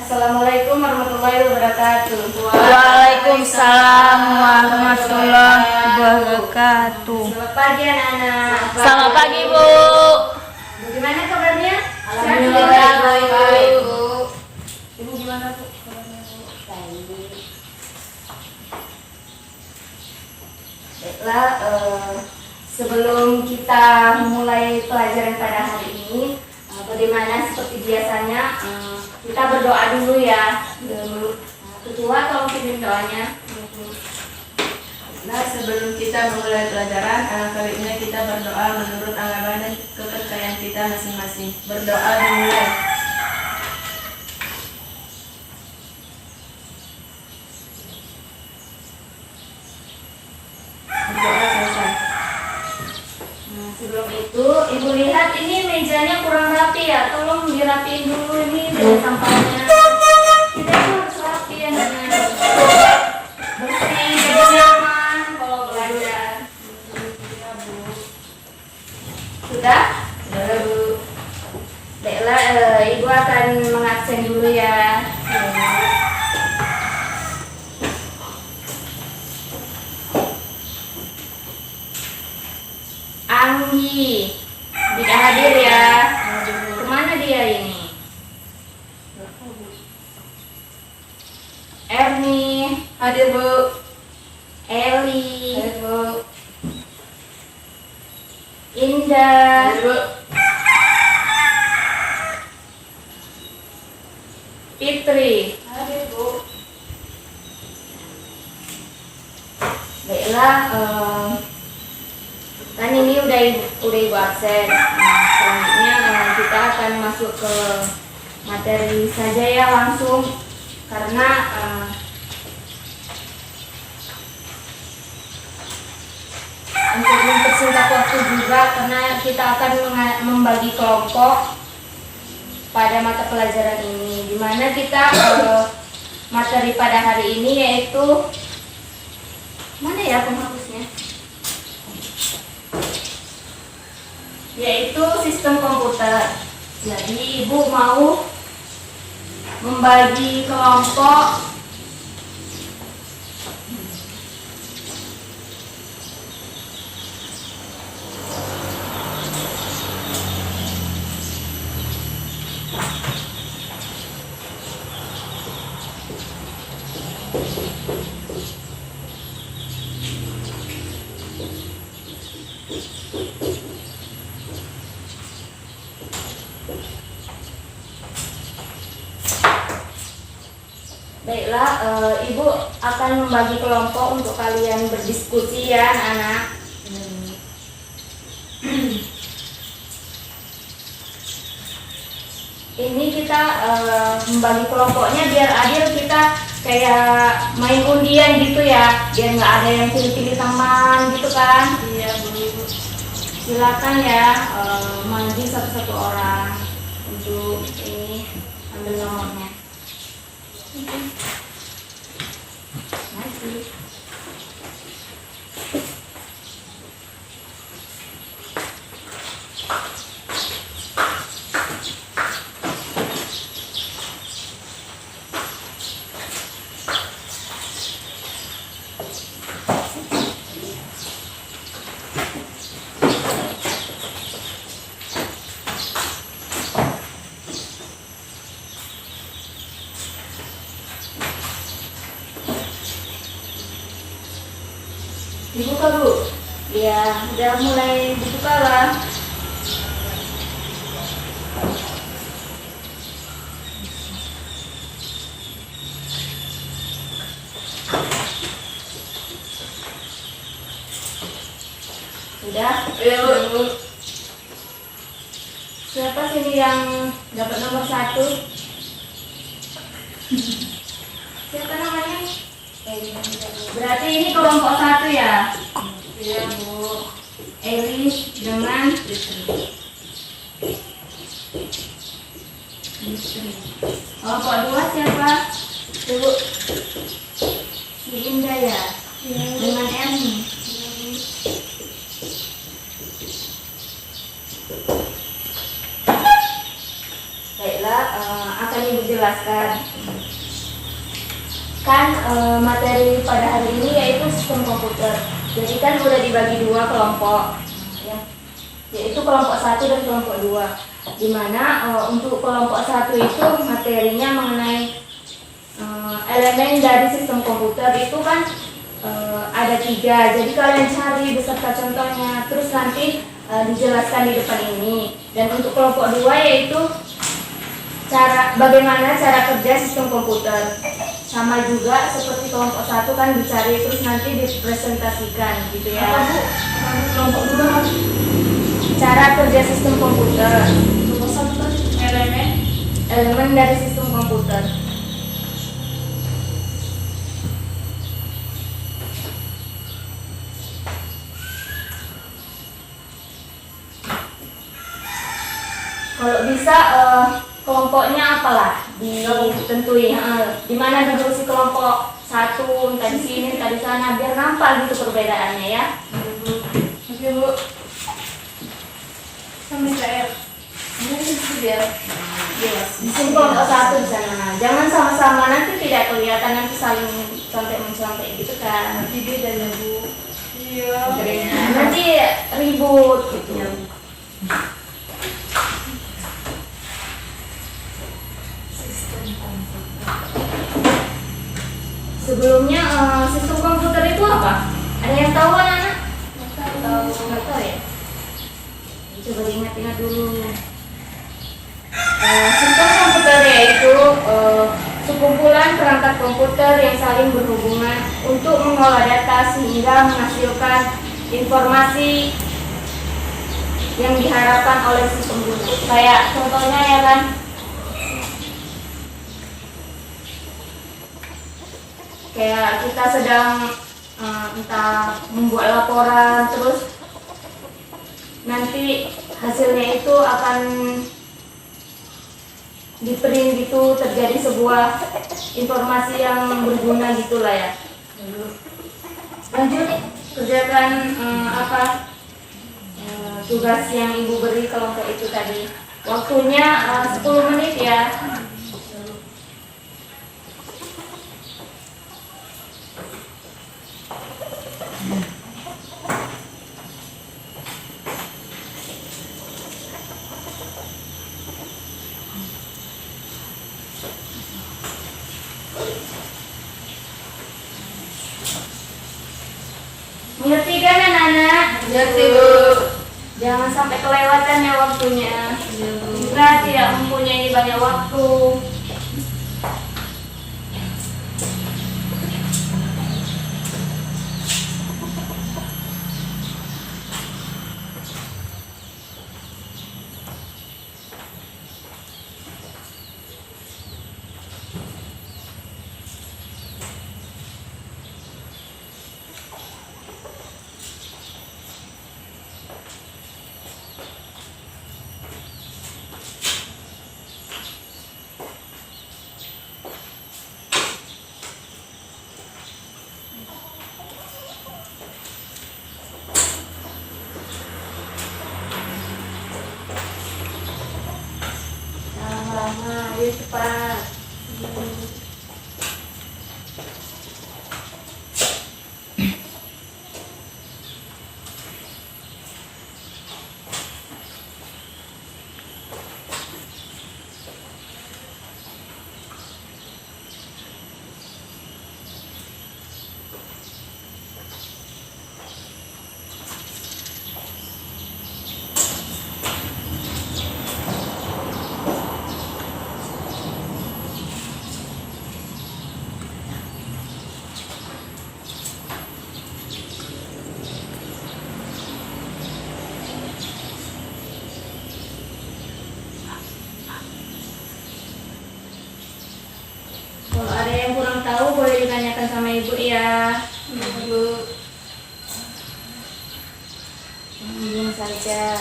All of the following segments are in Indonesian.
Assalamualaikum warahmatullahi wabarakatuh. Waalaikumsalam warahmatullahi wabarakatuh. Selamat pagi anak-anak. Selamat pagi, Bu. Bagaimana kabarnya? Alhamdulillah, baik, Bu. Ibu gimana, Bu? Kabarnya, Bu? Baik. Baiklah, sebelum kita mulai pelajaran pada hari ini, bagaimana seperti biasanya kita berdoa dulu ya. Ketua tolong pimpin doanya. Nah, sebelum kita memulai pelajaran, kali ini kita berdoa menurut agama dan kepercayaan kita masing-masing. Berdoa dimulai. Berdoa selesai. Nah, sebelum itu, Ibu lihat ini mejanya kurang rapi ya. Tolong dirapiin dulu ini dari sampahnya. Kita itu harus rapi ya, anak-anak. Bersih, jadi nyaman kalau belajar. Sudah? Sudah, Bu. Baiklah, Ibu akan mengabsen dulu ya. Anggi tidak hadir ya. Kemana dia ini? Erni Hadir, Bu. Eli, Hadir, Bu. Indah, Hadir, Bu. Fitri. Hadir, Bu. Baiklah, kan ini udah ibu absen. Nah, selanjutnya kita akan masuk ke materi saja ya langsung, karena untuk mempersingkat waktu juga, karena kita akan membagi kelompok pada mata pelajaran ini, dimana kita materi pada hari ini yaitu mana ya penghapusnya? Yaitu sistem komputer. Jadi Ibu mau membagi kelompok Baiklah, Ibu akan membagi kelompok untuk kalian berdiskusi ya anak-anak. Ini kita membagi kelompoknya biar adil, kita kayak main undian gitu ya, biar nggak ada yang pilih-pilih teman gitu kan. Iya, Bu. Ibu. Silakan ya, maju satu-satu orang untuk ini ambil nomornya. Maju. Dibuka, Bu? Ya, udah mulai dibuka lah. Sudah? Iya, Bu. Siapa sini yang dapat nomor 1? Siapa namanya? Berarti ini kelompok 1 ya? Iya, Bu. Elis dengan kelompok 2 siapa? Ibu. Si Indah ya? Dengan Erni. Baiklah, akan Ibu jelaskan kan materi pada hari ini yaitu sistem komputer. Jadi kan udah dibagi dua kelompok, ya, yaitu kelompok 1 dan kelompok 2. Dimana untuk kelompok 1 itu materinya mengenai elemen dari sistem komputer itu kan ada 3. Jadi kalian cari beserta contohnya, terus nanti dijelaskan di depan ini. Dan untuk kelompok 2 yaitu bagaimana cara kerja sistem komputer. Sama juga seperti kelompok 1 kan dicari terus nanti dipresentasikan gitu ya. Kelompok 2 Cara kerja sistem komputer. kelompok 1 kan Elemen dari sistem komputer. Kalau bisa kelompoknya apalah ditentui. Di mana duduk si kelompok 1, entah di sini, entah di sana, biar nampak gitu perbedaannya ya. Oke Bu. Sampai saya. Ini biar jelas. Di sini kelompok 1 di sana. Jangan sama-sama, nanti tidak kelihatan, nanti saling sampai gitu kan. Nanti beda ya Bu. Iya. Nanti ribut gitu. Sebelumnya sistem komputer itu apa? Ada yang tahu kan anak? Nggak tahu ya? Coba diingat-ingat dulu. Sistem komputer yaitu sekumpulan perangkat komputer yang saling berhubungan untuk mengolah data sehingga menghasilkan informasi yang diharapkan oleh si pengguna. Kayak contohnya ya kan, kayak kita sedang entah membuat laporan, terus nanti hasilnya itu akan di print gitu, terjadi sebuah informasi yang berguna gitulah ya. Lanjut, kerjakan tugas yang ibu beri kelompok itu tadi. Waktunya 10 menit ya. Ngerti kan anak-anak? Ngerti Bu. Jangan sampai kelewatan ya waktunya. Kita tidak mempunyai banyak waktu. Ayo cepat. Kalau ada yang kurang tahu boleh ditanyakan sama ibu ya. Bu. Bingung saja.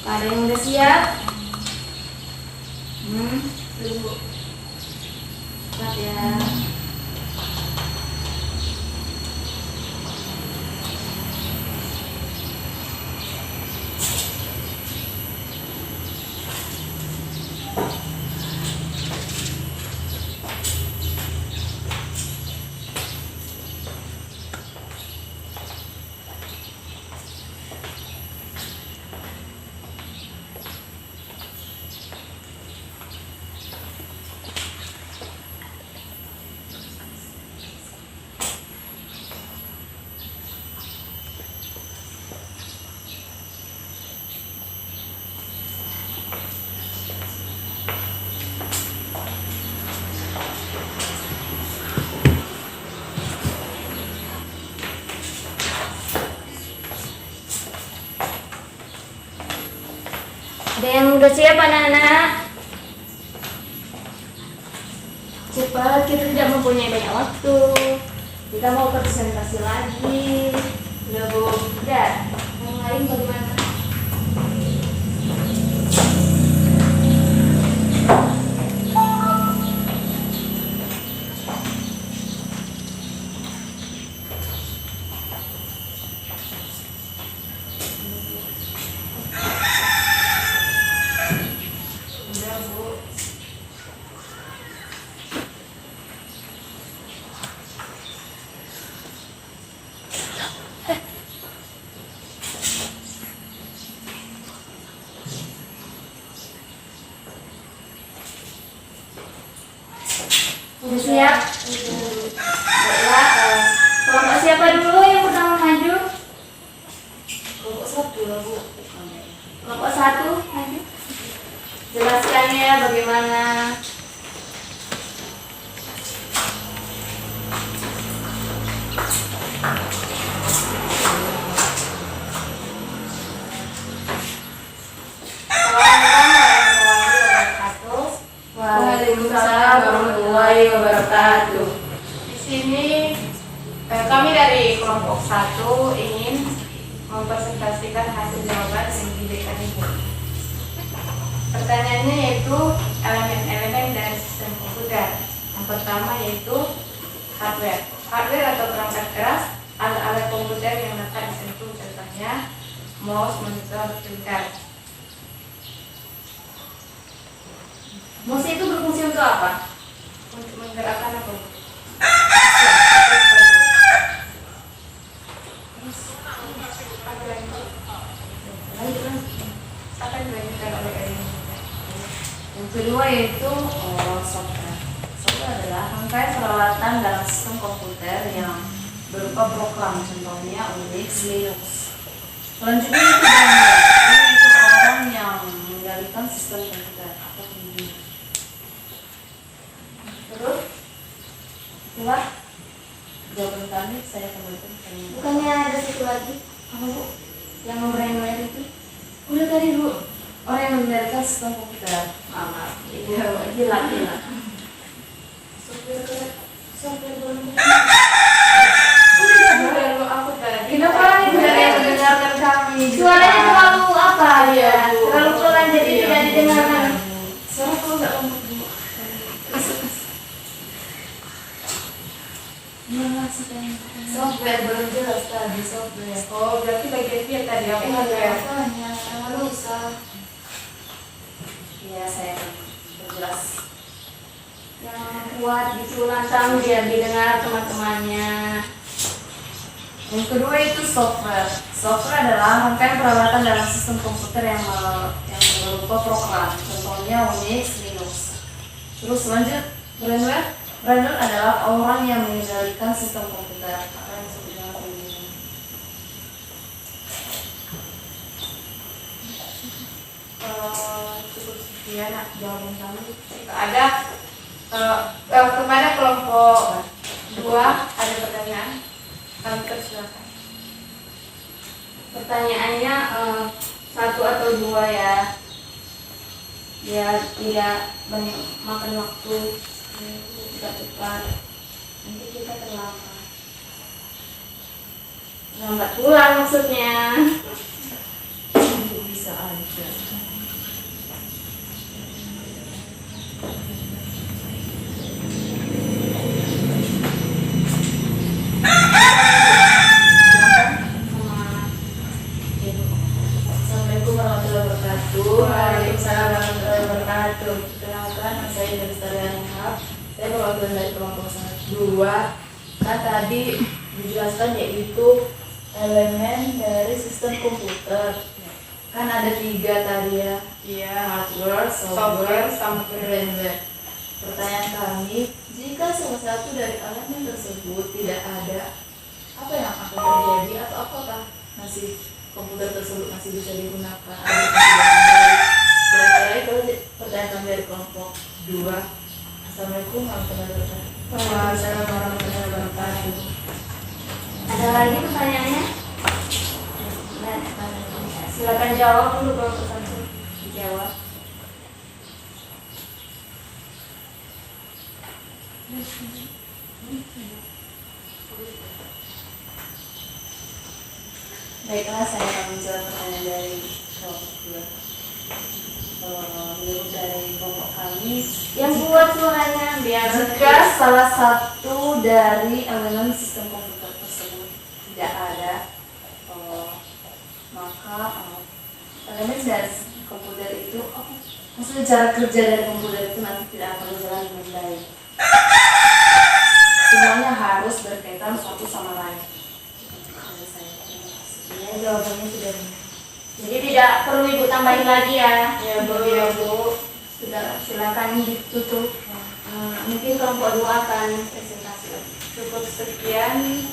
Ada yang udah siap? Bu. Cepat ya. Sudah siap anak-anak? Cepat, kita tidak mempunyai banyak waktu. Kita mau presentasi lagi. Udah Bu? Udah. Yang lain bagaimana? Udah Bu. Udah siap? Baiklah, kelompok siapa dulu yang pertama maju? Kelompok 1 lah Bu. Kelompok 1 maju. Jelaskan ya bagaimana. Waalaikumsalam warahmatullahi wabarakatuh. Di sini kami dari kelompok 1 ingin mempresentasikan hasil jawaban yang diberikan Ibu. Pertanyaannya yaitu elemen-elemen dari sistem komputer. Yang pertama yaitu hardware. Hardware atau perangkat keras, alat-alat komputer yang dapat disentuh, contohnya mouse, monitor, printer. Mouse itu berfungsi untuk apa? Untuk menggerakkan apa? Yang kedua yaitu software. Software adalah rangkaian peralatan dalam sistem komputer yang berupa program, contohnya Unix, Linux. Selanjutnya itu firmware. Ini itu orang yang mengendalikan sistem komputer atau pengguna. Terus? Itulah jawaban kami. Saya kembalikan ke kalian. Bukannya ada satu lagi? Apa Bu? Yang membrainware itu? Udah tadi Bu. Orang yang mengendalikan sistem komputer. Maaf. Gila. Software belum. Baru aku tadi. Kenapa orang itu Tidak mendengarkan kami. Suaranya terlalu apa Iya, ya? Bu. Terlalu pelan jadi tidak didengarkan. Suara kau nggak lembut Bu. Software belum jelas tadi software. Oh, berarti bagian dia tadi aku hardware. Iya, saya akan berjelas. Yang kuat disulantang biar didengar teman-temannya. Yang kedua itu software. Software adalah rangkaian peralatan dalam sistem komputer yang berupa program, contohnya Unix, Linux. Terus lanjut, firmware. Firmware adalah orang yang mengendalikan sistem komputer. Apa yang disebut dengan firmware? Cukup sekian jawaban kami. Jika ada kepada kelompok 2 ada pertanyaan, kami persilakan. Pertanyaannya 1 atau 2 ya. Biar tidak banyak makan waktu. Cepat-cepat. Nanti kita terlambat. Lambat pulang maksudnya. Bisa aja. Assalamualaikum warahmatullahi wabarakatuh. Waalaikumsalam warahmatullahi wabarakatuh. Kenalkan, saya dari Tarian Hub. Saya perwakilan dari kelompok 2. Kan tadi dijelaskan yaitu elemen dari sistem komputer. Kan ada 3 tadi ya. Iya, Hardware, software software, sama firmware. Pertanyaan kami, jika salah satu dari elemen tersebut tidak ada, apa yang akan terjadi atau apakah komputer tersebut masih bisa digunakan? Kira-kira itu pertanyaan kami dari kelompok 2. Assalamualaikum warahmatullahi wabarakatuh. Waalaikumsalam warahmatullahi wabarakatuh. Ada lagi pertanyaannya? Silakan jawab dulu kalau satu dijawab. Baiklah, saya akan menjawab pertanyaan dari kelompok 2. Menurut dari kelompok kami, Yang buat suaranya biar jika salah satu dari elemen sistem komputer tersebut tidak ada, maka elemen dari komputer itu, maksudnya cara kerja dari komputer itu nanti tidak akan berjalan dengan baik. Semuanya harus berkaitan satu sama lain. Dari saya, terima kasih. ya, jawabannya sudah benar. Jadi tidak perlu ibu tambahin lagi ya. Ya Bu, ya Bu. Sudah, silakan ditutup. Mungkin kelompok 2 akan presentasi lagi. Cukup sekian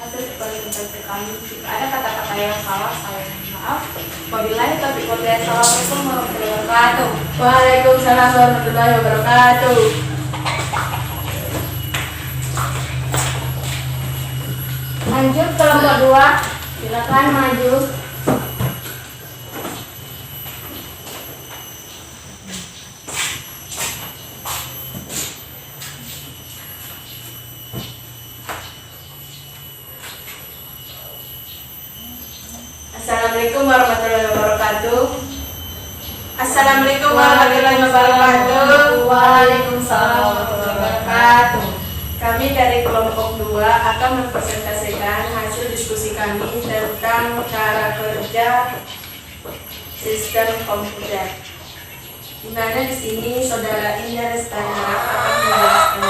hasil presentasi kami. Jika ada kata-kata yang salah, saya mohon maaf. Wabillahi taufiq wal hidayah. Assalamualaikum warahmatullahi wabarakatuh. Waalaikumsalam warahmatullahi wabarakatuh. Lanjut kelompok 2, silakan maju. Assalamualaikum warahmatullahi wabarakatuh. Assalamualaikum warahmatullahi wabarakatuh. Waalaikumsalam warahmatullahi wabarakatuh. Kami dari kelompok 2 akan mempresentasikan hasil diskusi kami tentang cara kerja sistem komputer. Di mana di sini Saudara Indah Restana akan menjelaskan.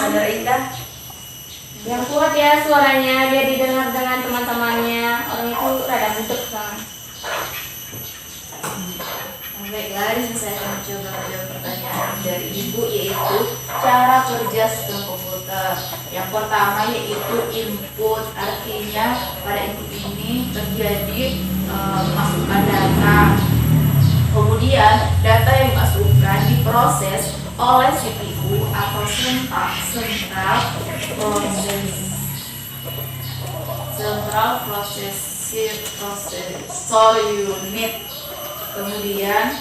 Saudara Indah. Yang kuat ya suaranya biar didengar dengan teman-temannya. Orang itu rada bentuk kan. Baiklah, di sini saya akan mencoba menjawab pertanyaan dari Ibu, yaitu cara kerja sistem komputer. Yang pertama yaitu input, artinya pada input ini terjadi masukkan data. Kemudian data yang dimasukkan diproses oleh CPU atau Central Processor Unit. Kemudian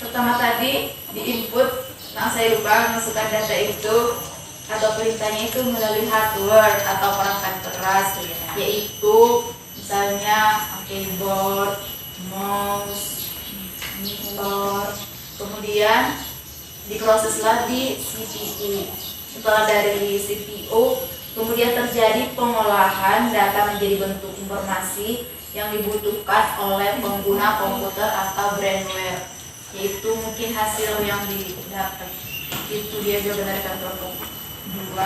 pertama tadi di input, saya lupa masukkan data itu atau perintahnya itu melalui hardware atau perangkat keras, yaitu misalnya keyboard, mouse, monitor. Kemudian diproseslah di CPU. Setelah dari CPU, kemudian terjadi pengolahan data menjadi bentuk informasi yang dibutuhkan oleh pengguna komputer atau brainware, yaitu mungkin hasil yang didapat. Itu dia jawaban dari kelompok 2.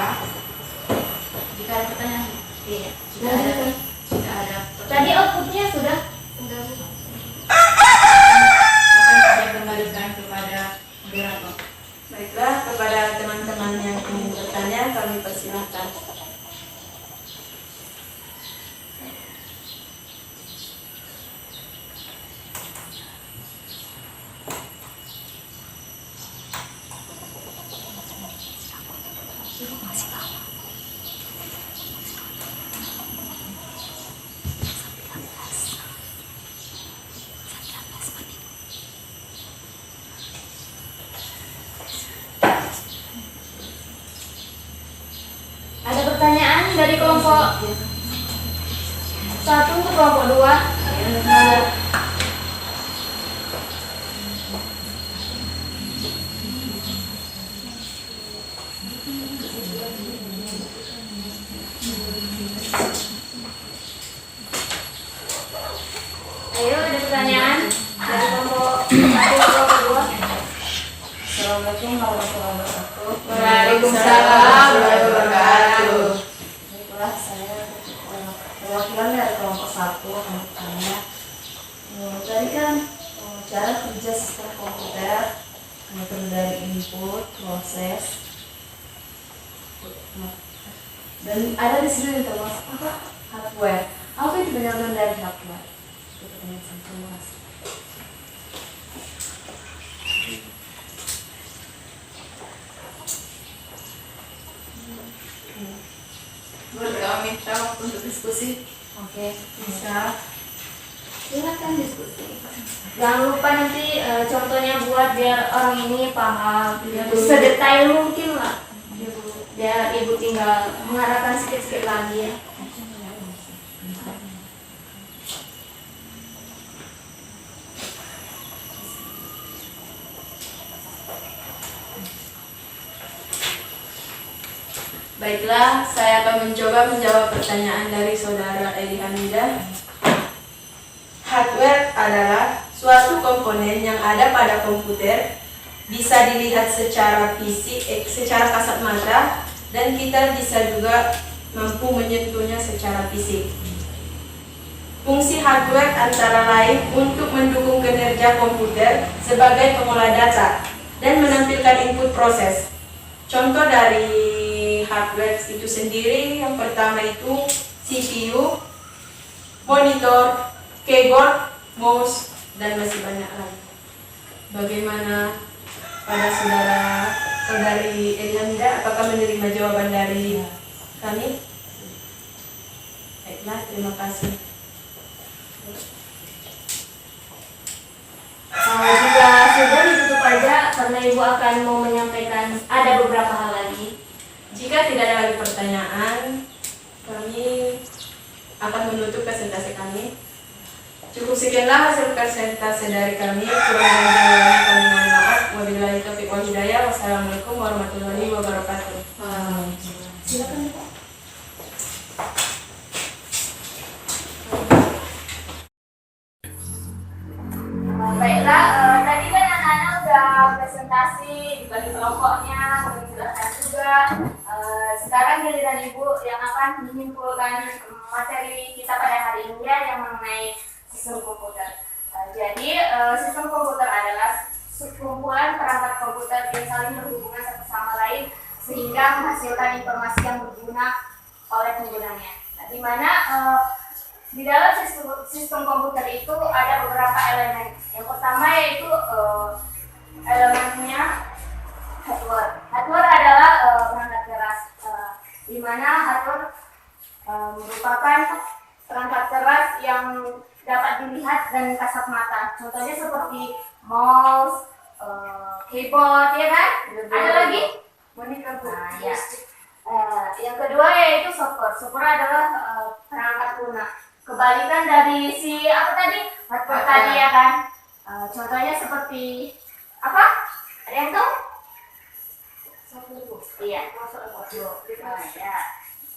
Jika ada pertanyaan, Iya. jika ada Tadi pertanyaan, outputnya sudah. akan saya kembalikan kepada moderator. Baiklah, kepada teman-teman yang ingin bertanya kami persilahkan. Ada pertanyaan dari kelompok 1 ke kelompok 2? Ayo, ada pertanyaan dari kelompok 1 ke kelompok 2? Assalamualaikum warahmatullahi wabarakatuh. Waalaikumsalam warahmatullahi wabarakatuh. Baiklah, saya perwakilan dari kelompok 1 akan bertanya. Tadi kan cara kerja sistem komputer terdiri dari input, proses, dan ada di sini yang termasuk apa? Hardware. Apa itu benar-benar dari hardware? Itu pertanyaan saya. Terima kasih. Boleh kami minta waktu untuk diskusi? Oke, bisa. Silakan diskusi. Jangan lupa nanti contohnya buat biar orang ini paham sedetail mungkin lah. Biar ibu tinggal mengarahkan sedikit-sedikit lagi ya. Baiklah, saya akan mencoba menjawab pertanyaan dari saudara Eli Hamidah. Hardware adalah suatu komponen yang ada pada komputer, bisa dilihat secara fisik, secara kasat mata, dan kita bisa juga mampu menyentuhnya secara fisik. Fungsi hardware antara lain untuk mendukung kinerja komputer sebagai pengolah data dan menampilkan input proses. Contoh dari hardware itu sendiri, yang pertama itu CPU, monitor, keyboard, mouse, dan masih banyak lagi. Bagaimana pada saudari Elianda, apakah menerima jawaban dari kami? Baiklah, terima kasih. Juga sudah ditutup aja karena ibu akan mau menyampaikan ada beberapa hal lagi. Jika tidak ada lagi pertanyaan, kami akan menutup presentasi kami. Cukup sekianlah hasil presentasi dari kami. Kurang lebihnya kami mohon maaf. Wabillahi taufiq wal hidayah. Wassalamualaikum warahmatullahi wabarakatuh. Silakan Pak. Baiklah, tadi kan anak-anak udah presentasi dibagi kelompoknya, menjelaskan juga. Sekarang giliran ibu yang akan menyimpulkan materi kita pada hari ini ya, yang mengenai sistem komputer. Jadi sistem komputer adalah sekumpulan perangkat komputer yang saling berhubungan satu sama lain sehingga menghasilkan informasi yang berguna oleh penggunanya. Nah, di mana di dalam sistem komputer itu ada beberapa elemen. Yang pertama yaitu elemennya hardware. Hardware adalah perangkat keras, di mana hardware merupakan perangkat keras yang dapat dilihat dan kasat mata. Contohnya seperti mouse, keyboard, ya kan? Ada lagi? Monitor. Nah, ya. Yang kedua yaitu software. Software adalah perangkat lunak. Kebalikan dari si apa tadi? Hardware tadi ya kan? Contohnya seperti apa? Ada yang tahu? Iya. Nah, ya.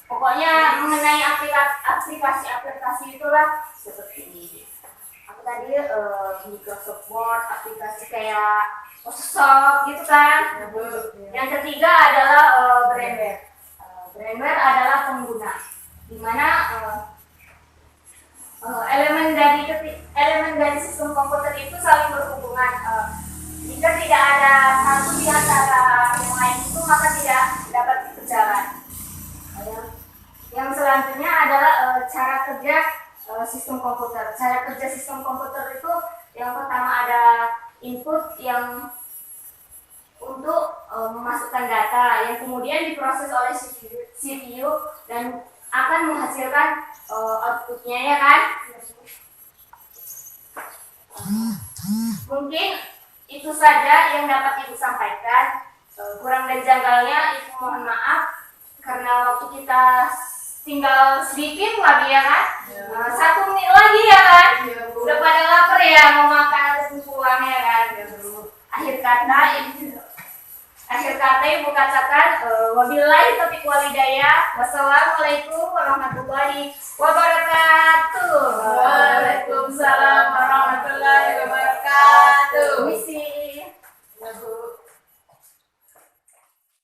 Pokoknya mengenai aplikasi itulah seperti ini. Apa tadi Microsoft Word, aplikasi kayak Photoshop gitu kan. Yang ketiga adalah brandware. Brandware adalah pengguna, di mana elemen dari sistem komputer itu saling berhubungan. Jika tidak ada satu di antara yang lain itu maka tidak dapat berjalan. Yang selanjutnya adalah cara kerja sistem komputer. Cara kerja sistem komputer itu yang pertama ada input yang untuk memasukkan data yang kemudian diproses oleh CPU dan akan menghasilkan outputnya ya kan. Mungkin itu saja yang dapat Ibu sampaikan. Kurang dan janggalnya Ibu mohon maaf karena waktu kita tinggal sedikit lagi ya kan. 1 menit lagi ya kan. Udah pada lapar ya mau makan atau pulang ya kan. Akhir kata Ibu katakan wabillahi taufiq wal hidayah. Wassalamualaikum warahmatullahi wabarakatuh. Waalaikumsalam warahmatullahi wabarakatuh.